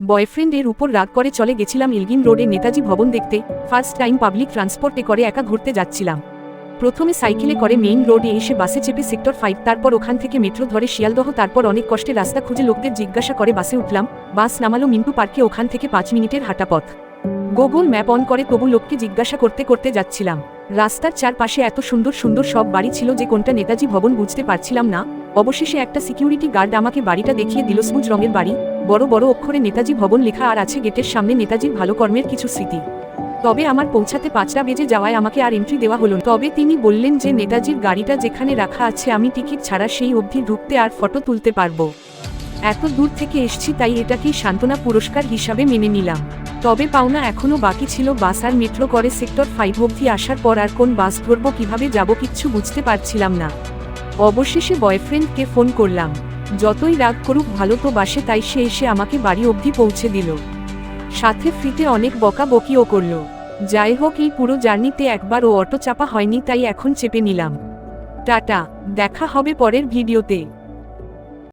বয়ফ্রেন্ডের উপর রাগ করে চলে গেছিলাম এলগিন রোডে নেতাজি ভবন দেখতে। ফার্স্ট টাইম পাবলিক ট্রান্সপোর্টে করে একা ঘুরতে যাচ্ছিলাম। প্রথমে সাইকেলে করে মেইন রোডে এসে বাসে চেপে সেক্টর 5, তারপর ওখান থেকে মেট্রো ধরে শিয়ালদহ, তারপর অনেক কষ্টে রাস্তা খুঁজে লোকদের জিজ্ঞাসা করে বাসে উঠলাম। বাস নামালো মিন্টু পার্কে, ওখান থেকে 5 মিনিটের হাঁটা পথ। গুগল ম্যাপ অন করে তবু লোককে জিজ্ঞাসা করতে করতে যাচ্ছিলাম। রাস্তার চারপাশে এত সুন্দর সুন্দর সব বাড়ি ছিল যে কোনটা নেতাজি ভবন বুঝতে পারছিলাম না। অবশেষে একটা সিকিউরিটি গার্ড আমাকে বাড়িটা দেখিয়ে দিল। সবুজ রঙের বাড়ি, বড় বড় অক্ষরে নেতাজি ভবন লেখা, আর আছে গেটের সামনে নেতাজির ভালো কর্মের কিছু স্মৃতি। তবে আমার পৌঁছাতে 5টা বেজে যাওয়ায় আমাকে আর এন্ট্রি দেওয়া হলো না। তবে তিনি বললেন যে নেতাজির গাড়িটা যেখানে রাখা আছে আমি টিকিট ছাড়া সেই অবধি ঢুকতে আর ফটো তুলতে পারবো। এত দূর থেকে এসছি তাই এটাকেই সান্ত্বনা পুরস্কার হিসাবে মেনে নিলাম। তবে পাওনা এখনও বাকি ছিল। বাস আর মেট্রো করে সেক্টর 5 অবধি আসার পর আর কোন বাস ধরবো, কিভাবে যাব কিচ্ছু বুঝতে পারছিলাম না। অবশেষে বয়ফ্রেন্ডকে ফোন করলাম। যতই রাগ করুক ভালো তো বাসে, তাই সে এসে আমাকে বাড়ি অবধি পৌঁছে দিল, সাথে ফ্রিতে অনেক বকাবকিও করলো। যাই হোক, এই পুরো জার্নিতে একবার ও অটো চাপা হয়নি, তাই এখন চেপে নিলাম। টাটা, দেখা হবে পরের ভিডিওতে।